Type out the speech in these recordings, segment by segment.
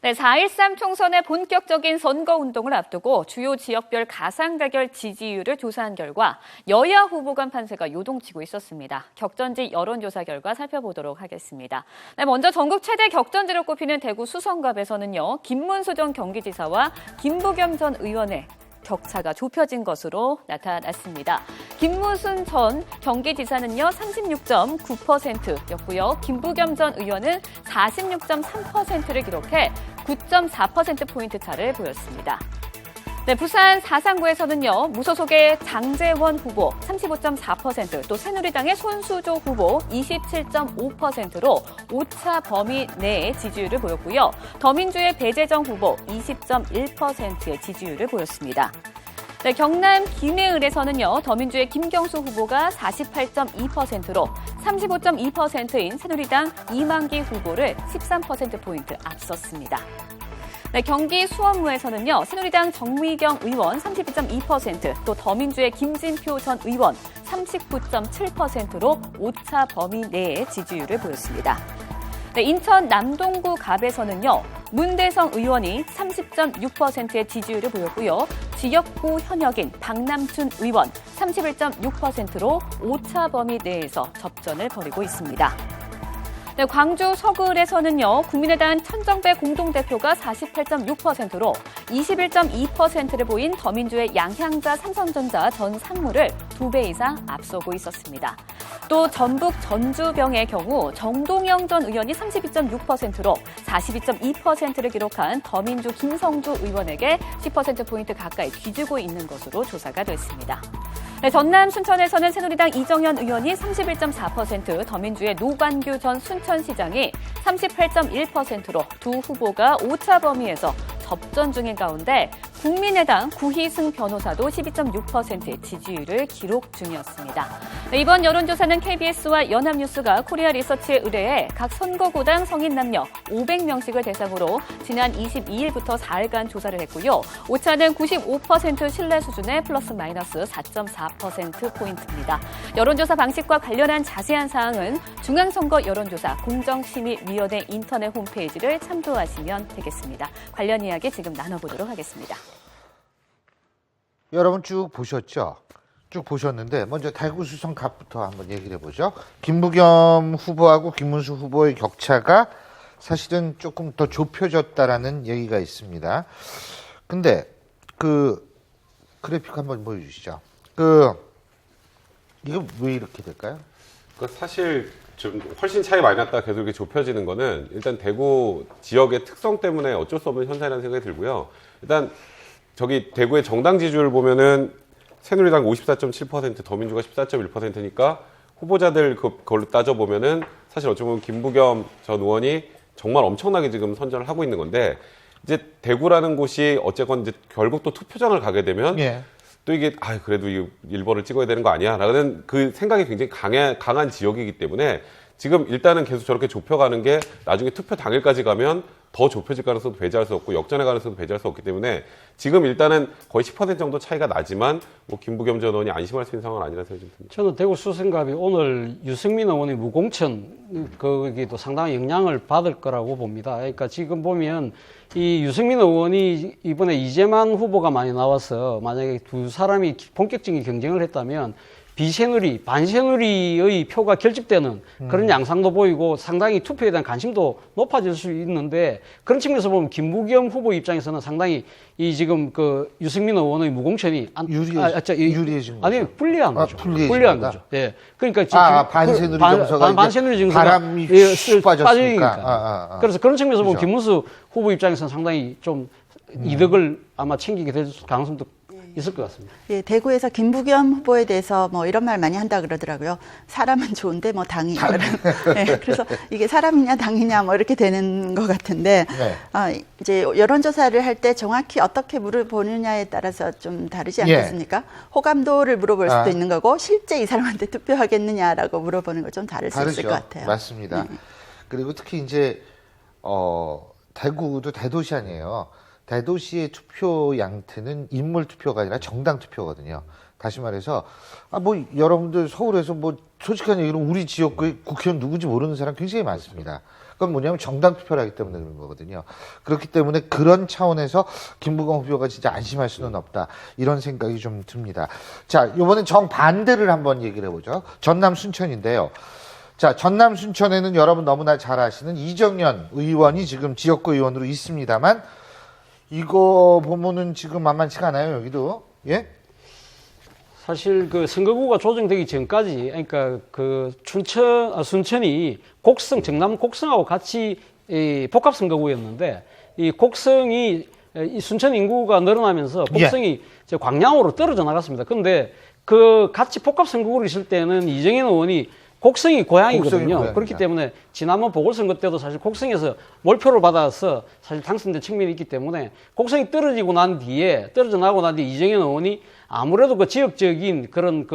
네, 4.13 총선의 본격적인 선거운동을 앞두고 주요 지역별 가상대결 지지율을 조사한 결과 여야 후보 간 판세가 요동치고 있었습니다. 격전지 여론조사 결과 살펴보도록 하겠습니다. 네, 먼저 전국 최대 격전지로 꼽히는 대구 수성갑에서는요, 김문수 전 경기지사와 김부겸 전 의원의 격차가 좁혀진 것으로 나타났습니다. 김무순 전 경기지사는요 36.9%였고요. 김부겸 전 의원은 46.3%를 기록해 9.4%포인트 차를 보였습니다. 네, 부산 사상구에서는요, 무소속의 장재원 후보 35.4%, 또 새누리당의 손수조 후보 27.5%로 5차 범위 내의 지지율을 보였고요. 더민주의 배재정 후보 20.1%의 지지율을 보였습니다. 네, 경남 김해을에서는요, 더민주의 김경수 후보가 48.2%로 35.2%인 새누리당 이만기 후보를 13%포인트 앞섰습니다. 네, 경기 수원무에서는요, 새누리당 정미경 의원 32.2%, 또 더민주의 김진표 전 의원 39.7%로 5차 범위 내의 지지율을 보였습니다. 네, 인천 남동구 갑에서는요, 문대성 의원이 30.6%의 지지율을 보였고요. 지역구 현역인 박남춘 의원 31.6%로 5차 범위 내에서 접전을 벌이고 있습니다. 네, 광주 서구을에서는요, 국민의당 천정배 공동대표가 48.6%로 21.2%를 보인 더민주의 양향자 삼성전자 전 상무를 2배 이상 앞서고 있었습니다. 또 전북 전주병의 경우 정동영 전 의원이 32.6%로 42.2%를 기록한 더민주 김성주 의원에게 10%포인트 가까이 뒤지고 있는 것으로 조사가 됐습니다. 네, 전남 순천에서는 새누리당 이정현 의원이 31.4%, 더민주의 노관규 전 순천시장이 38.1%로 두 후보가 5차 범위에서 접전 중인 가운데 국민의당 구희승 변호사도 12.6%의 지지율을 기록 중이었습니다. 네, 이번 여론조사는 KBS와 연합뉴스가 코리아 리서치에 의뢰해 각 선거구당 성인 남녀 500명씩을 대상으로 지난 22일부터 4일간 조사를 했고요. 오차는 95% 신뢰 수준의 플러스 마이너스 4.4%포인트입니다. 여론조사 방식과 관련한 자세한 사항은 중앙선거 여론조사 공정심의위원회 인터넷 홈페이지를 참조하시면 되겠습니다. 관련 이야기 지금 나눠보도록 하겠습니다. 여러분 쭉 보셨죠? 쭉 보셨는데 먼저 대구 수성갑부터 한번 얘기를 해보죠. 김부겸 후보하고 김문수 후보의 격차가 사실은 조금 더 좁혀졌다라는 얘기가 있습니다. 근데 그 그래픽 한번 보여주시죠. 이거 왜 이렇게 될까요? 사실 좀 훨씬 차이 많이 났다 계속 이렇게 좁혀지는 거는 일단 대구 지역의 특성 때문에 어쩔 수 없는 현상이라는 생각이 들고요. 일단 저기 대구의 정당 지지율 보면은 새누리당 54.7%, 더민주가 14.1%니까 후보자들 그걸로 따져보면은 사실 어쩌면 김부겸 전 의원이 정말 엄청나게 지금 선전을 하고 있는 건데, 이제 대구라는 곳이 어쨌건 이제 결국 또 투표장을 가게 되면 예. 또 이게 그래도 이 일벌을 찍어야 되는 거 아니야? 라는 그 생각이 굉장히 강한 지역이기 때문에 지금 일단은 계속 저렇게 좁혀가는 게 나중에 투표 당일까지 가면 더 좁혀질 가능성도 배제할 수 없고 역전의 가능성도 배제할 수 없기 때문에 지금 일단은 거의 10% 정도 차이가 나지만 뭐 김부겸 전 의원이 안심할 수 있는 상황은 아니라는 생각이 좀 듭니다. 저는 대구 수성갑이 오늘 유승민 의원의 무공천 거기도 상당히 영향을 받을 거라고 봅니다. 그러니까 지금 보면 이 유승민 의원이 이번에 이재만 후보가 많이 나와서 만약에 두 사람이 본격적인 경쟁을 했다면 비새누리, 반새누리의 표가 결집되는 그런 양상도 보이고 상당히 투표에 대한 관심도 높아질 수 있는데, 그런 측면에서 보면 김부겸 후보 입장에서는 상당히 이 지금 그 유승민 의원의 무공천이 유리해진 거죠. 아니 불리한 거죠. 불리한 거죠. 예. 그러니까 반새누리 정서가 반새누리 정서가 바람이 쑥 빠지니까. 그래서 그런 측면에서 보면 그렇죠. 김문수 후보 입장에서는 상당히 좀 이득을 아마 챙기게 될 가능성도 있을 것 같습니다. 예, 대구에서 김부겸 후보에 대해서 뭐 이런 말 많이 한다 그러더라고요. 사람은 좋은데 뭐 당이. 네, 그래서 이게 사람이냐 당이냐 뭐 이렇게 되는 것 같은데, 네. 이제 여론조사를 할 때 정확히 어떻게 물어보느냐에 따라서 좀 다르지 않겠습니까? 호감도를 물어볼 수도 있는 거고 실제 이 사람한테 투표하겠느냐라고 물어보는 거 좀 다를 수 있을 것 같아요. 맞습니다. 그리고 특히 이제 대구도 대도시 아니에요. 대도시의 투표 양태는 인물 투표가 아니라 정당 투표거든요. 다시 말해서 여러분들 서울에서 솔직한 얘기로 우리 지역구의 국회의원 누군지 모르는 사람 굉장히 많습니다. 그건 뭐냐면 정당 투표를 하기 때문에 그런 거거든요. 그렇기 때문에 그런 차원에서 김부겸 후보가 진짜 안심할 수는 없다. 이런 생각이 좀 듭니다. 자, 이번엔 정반대를 한번 얘기를 해보죠. 전남 순천인데요. 자, 전남 순천에는 여러분 너무나 잘 아시는 이정현 의원이 지금 지역구 의원으로 있습니다만 이거 보면은 지금 만만치가 않아요, 여기도. 예? 사실 그 선거구가 조정되기 전까지, 그러니까 그 순천이 정남 곡성하고 같이 복합 선거구였는데 이 곡성이 이 순천 인구가 늘어나면서 곡성이 이제 광양으로 떨어져 나갔습니다. 그런데 그 같이 복합 선거구로 있을 때는 이정현 의원이 곡성이 고향이거든요. 그렇기 때문에 지난번 보궐선거 때도 사실 곡성에서 몰표를 받아서 사실 당선된 측면이 있기 때문에 곡성이 떨어져 나고 난 뒤에 이정현 의원이 아무래도 그 지역적인 그런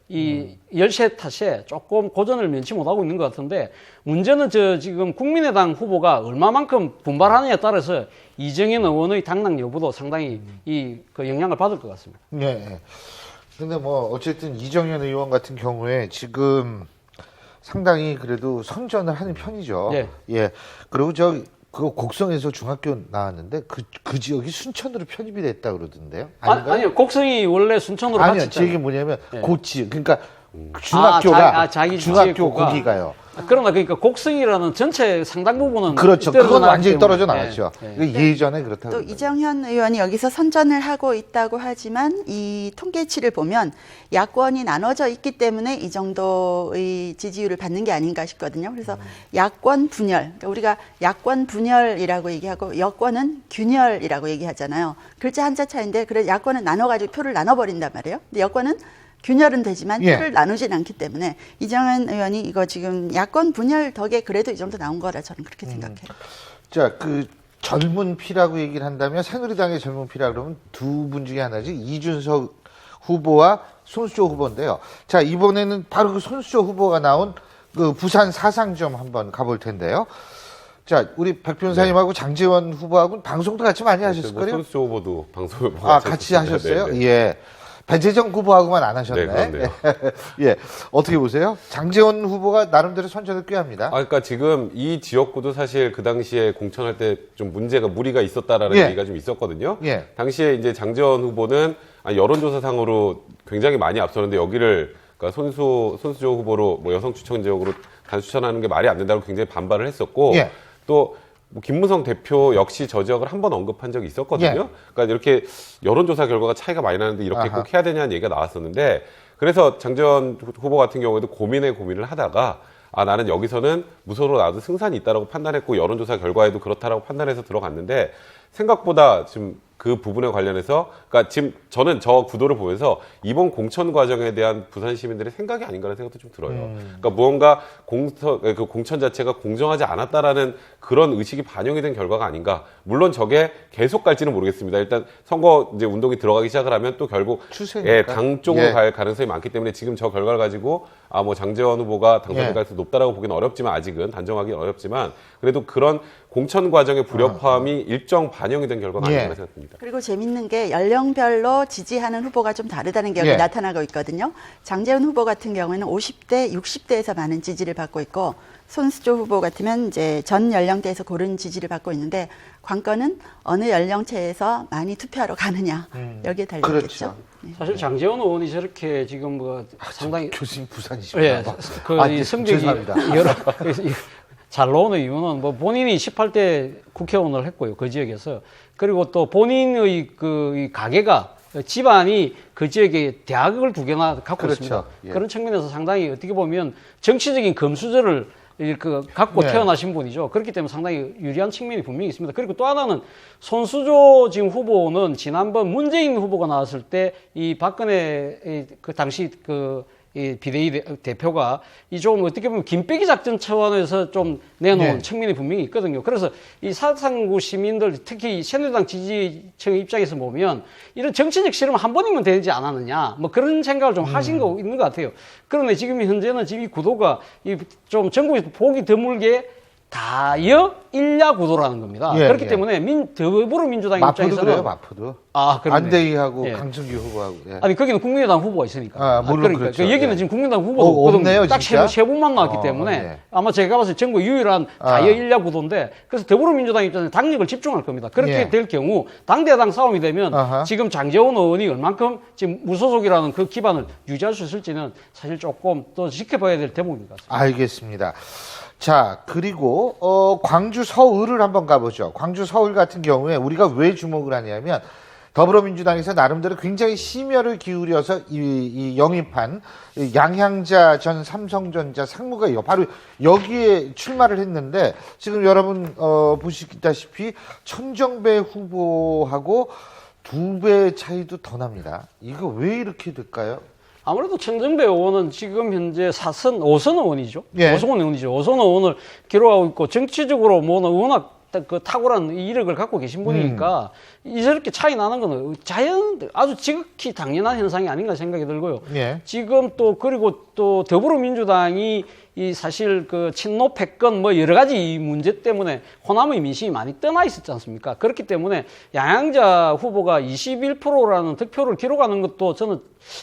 이 열세 탓에 조금 고전을 면치 못하고 있는 것 같은데 문제는 지금 국민의당 후보가 얼마만큼 분발하느냐에 따라서 이정현 의원의 당락 여부도 상당히 그 영향을 받을 것 같습니다. 네. 근데 뭐 어쨌든 이정현 의원 같은 경우에 지금 상당히 그래도 선전을 하는 편이죠. 예. 예. 그리고 그 곡성에서 중학교 나왔는데 그 지역이 순천으로 편입이 됐다 그러던데요. 아닌가요? 아니요. 곡성이 원래 순천으로 아니요. 같이 제 얘기 뭐냐면 예. 고지 그러니까 중학교가 자기 중학교 지역구가. 거기가요. 그러니까 곡성이라는 전체 상당 부분은 그렇죠. 떨어져 그건 나갔기 완전히 때문에. 떨어져 나갔죠. 예. 예전에 그렇다고. 또 그러더라고요. 이정현 의원이 여기서 선전을 하고 있다고 하지만 이 통계치를 보면 야권이 나눠져 있기 때문에 이 정도의 지지율을 받는 게 아닌가 싶거든요. 그래서 야권 분열, 그러니까 우리가 야권 분열이라고 얘기하고 여권은 균열이라고 얘기하잖아요. 글자 한자 차이인데 그래서 야권은 나눠가지고 표를 나눠버린단 말이에요. 근데 여권은 균열은 되지만 예. 표를 나누진 않기 때문에 이정현 의원이 이거 지금 야권 분열 덕에 그래도 이 정도 나온 거라 저는 그렇게 생각해요. 자, 그 젊은 피라고 얘기를 한다면 새누리당의 젊은 피라 그러면 두 분 중에 하나지 이준석 후보와 손수조 후보인데요. 자, 이번에는 바로 그 손수조 후보가 나온 그 부산 사상점 한번 가볼 텐데요. 자, 우리 백 변호사님하고 장제원 후보하고는 방송도 같이 많이 하셨을 거예요? 손수조 후보도 방송을 같이 하셨어요? 네, 네. 예. 배재정 후보하고만 안 하셨네. 네, 그렇네요. 예. 어떻게 보세요? 장제원 후보가 나름대로 선전을 꽤 합니다. 그러니까 지금 이 지역구도 사실 그 당시에 공천할 때 좀 무리가 있었다라는 예. 얘기가 좀 있었거든요. 예. 당시에 이제 장제원 후보는 여론조사상으로 굉장히 많이 앞서는데 여기를 그러니까 손수조 후보로 뭐 여성 추천 지역으로 단추천하는 게 말이 안 된다고 굉장히 반발을 했었고 예. 또 뭐 김무성 대표 역시 저 지역을 한 번 언급한 적이 있었거든요. 예. 그러니까 이렇게 여론조사 결과가 차이가 많이 나는데 이렇게 아하. 꼭 해야 되냐는 얘기가 나왔었는데 그래서 장제원 후보 같은 경우에도 고민을 하다가 나는 여기서는 무소로 나도 승산이 있다라고 판단했고 여론조사 결과에도 그렇다라고 판단해서 들어갔는데 생각보다 지금 그 부분에 관련해서 그러니까 지금 저는 저 구도를 보면서 이번 공천 과정에 대한 부산 시민들의 생각이 아닌가라는 생각도 좀 들어요. 그러니까 무언가 그 공천 자체가 공정하지 않았다라는 그런 의식이 반영이 된 결과가 아닌가. 물론 저게 계속 갈지는 모르겠습니다. 일단 선거 이제 운동이 들어가기 시작을 하면 또 결국 추세니까. 당 쪽으로 예. 갈 가능성이 많기 때문에 지금 저 결과를 가지고 뭐 장제원 후보가 당선될 예. 가능성이 높다라고 보기는 어렵지만 아직은 단정하기는 어렵지만 그래도 그런 공천 과정의 불협화음이 일정 반영이 된 결과가 예. 아닌가 생각합니다. 그리고 재밌는 게 연령별로 지지하는 후보가 좀 다르다는 게 여기 예. 나타나고 있거든요. 장제원 후보 같은 경우에는 50대, 60대에서 많은 지지를 받고 있고 손수조 후보 같으면 이제 전 연령대에서 고른 지지를 받고 있는데 관건은 어느 연령체에서 많이 투표하러 가느냐 여기에 달려있겠죠. 그렇죠. 사실 장제원 의원이 저렇게 지금 상당히 교수님 부산이시구나. 예, 이 성적이 죄송합니다. 잘 나오는 이유는 뭐 본인이 18대 국회의원을 했고요, 그 지역에서. 그리고 또 본인의 이 가게가 집안이 그 지역에 대학을 2개나 갖고 그렇죠. 있습니다. 예. 그런 측면에서 상당히 어떻게 보면 정치적인 검수저를 갖고 예. 태어나신 분이죠. 그렇기 때문에 상당히 유리한 측면이 분명히 있습니다. 그리고 또 하나는 손수조 지금 후보는 지난번 문재인 후보가 나왔을 때 이 박근혜 그 당시 이 비대위 대표가 이 좀 어떻게 보면 김빼기 작전 차원에서 좀 내놓은 네. 측면이 분명히 있거든요. 그래서 이 사상구 시민들, 특히 새누리당 지지층의 입장에서 보면 이런 정치적 실험 한 번이면 되지 않았느냐, 뭐 그런 생각을 좀 하신 거 있는 것 같아요. 그런데 지금 현재는 지금 이 구도가 좀 전국에서 보기 드물게 다여 일야 구도라는 겁니다. 예, 그렇기 예. 때문에 더불어민주당 마포도 입장에서는 그래요, 마포도. 그러네. 안대희하고 예. 강승규 후보하고. 예. 아니 거기는 국민의당 후보가 있으니까. 물론 그러니까 그렇죠. 여기는 예. 지금 국민의당 후보도 없네요, 딱 진짜? 세 분만 나왔기 때문에 예. 아마 제가 봤을 때 전국 유일한 다여 일야 구도인데 그래서 더불어민주당 입장에서 당력을 집중할 겁니다. 그렇게 예. 될 경우 당대당 싸움이 되면 아하. 지금 장제원 의원이 얼만큼 지금 무소속이라는 그 기반을 유지할 수 있을지는 사실 조금 또 지켜봐야 될 대목인 것 같습니다. 알겠습니다. 자, 그리고 광주 서울을 한번 가보죠. 광주 서울 같은 경우에 우리가 왜 주목을 하냐면 더불어민주당에서 나름대로 굉장히 심혈을 기울여서 이 영입한 이 양향자 전 삼성전자 상무가 바로 여기에 출마를 했는데 지금 여러분 보시다시피 천정배 후보하고 2배 차이도 더 납니다. 이거 왜 이렇게 될까요? 아무래도 천정배 의원은 지금 현재 5선 의원이죠. 예. 5선 의원이죠. 5선 의원을 기록하고 있고 정치적으로 워낙 그 탁월한 이력을 갖고 계신 분이니까 이렇게 차이 나는 건 아주 지극히 당연한 현상이 아닌가 생각이 들고요. 예. 지금 또 그리고 또 더불어민주당이 이 사실 그 친노 패권 뭐 여러 가지 이 문제 때문에 호남의 민심이 많이 떠나 있었지 않습니까? 그렇기 때문에 양향자 후보가 21%라는 득표를 기록하는 것도 저는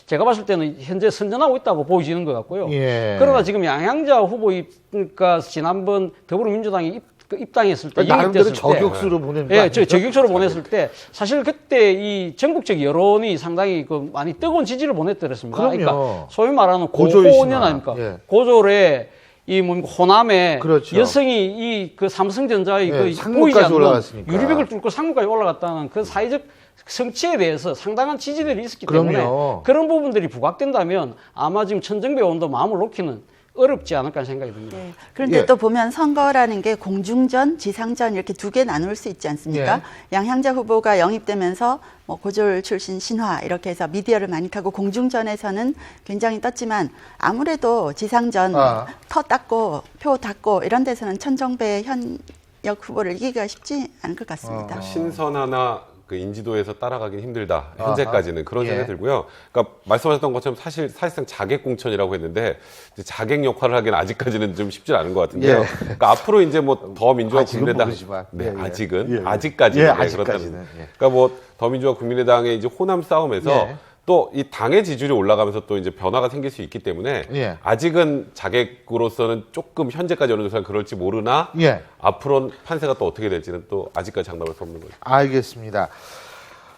제가 봤을 때는 현재 선전하고 있다고 보여지는 것 같고요. 예. 그러나 지금 양향자 후보 그러니까 지난번 더불어민주당이 입당했을 때 나름대로 영입됐을 때 저격수로 보낸 거 예, 아니죠? 저격수로 보냈을 때 사실 그때 이 전국적 여론이 상당히 그 많이 뜨거운 지지를 보냈더랬습니다. 그럼요. 그러니까 소위 말하는 고졸 고호년 신화. 아닙니까? 예. 고졸에 이 호남에 그렇죠. 여성이 이 그 삼성전자의 예, 그 상무까지 보이지 않는 올라갔으니까. 유리벽을 뚫고 상무까지 올라갔다는 그 사회적 성취에 대해서 상당한 지지들이 있었기 그럼요. 때문에 그런 부분들이 부각된다면 아마 지금 천정배 의원도 마음을 놓기는 어렵지 않을까 생각이 듭니다. 네. 그런데 예. 또 보면 선거라는 게 공중전, 지상전 이렇게 두 개 나눌 수 있지 않습니까? 양향자 후보가 영입되면서 뭐 고졸 출신 신화 이렇게 해서 미디어를 많이 타고 공중전에서는 굉장히 떴지만 아무래도 지상전 터 닦고 표 닦고 이런 데서는 천정배 현역 후보를 이기기가 쉽지 않을 것 같습니다. 신선하나 그 인지도에서 따라가긴 힘들다. 현재까지는 그런 예. 생각이 들고요. 그러니까 말씀하셨던 것처럼 사실상 자객 공천이라고 했는데 이제 자객 역할을 하기는 아직까지는 좀 쉽지 않은 것 같은데요. 예. 그러니까 앞으로 이제 뭐 더민주와 아직은 국민의당 모르지만. 네, 예, 예. 아직은 예, 예. 아직까지는 예, 네, 아직까지는. 그렇다는. 예. 그러니까 뭐 더민주와 국민의당의 이제 호남 싸움에서 예. 또 이 당의 지지율이 올라가면서 또 이제 변화가 생길 수 있기 때문에 예. 아직은 자객으로서는 조금 현재까지 어느 정도 그럴지 모르나 예. 앞으로 판세가 또 어떻게 될지는 또 아직까지 장담할 수 없는 거죠. 알겠습니다.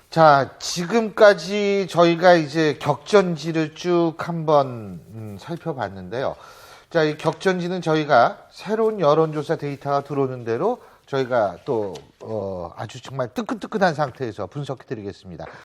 자, 지금까지 저희가 이제 격전지를 쭉 한번 살펴봤는데요. 자, 이 격전지는 저희가 새로운 여론조사 데이터가 들어오는 대로 저희가 또 아주 정말 뜨끈뜨끈한 상태에서 분석해 드리겠습니다.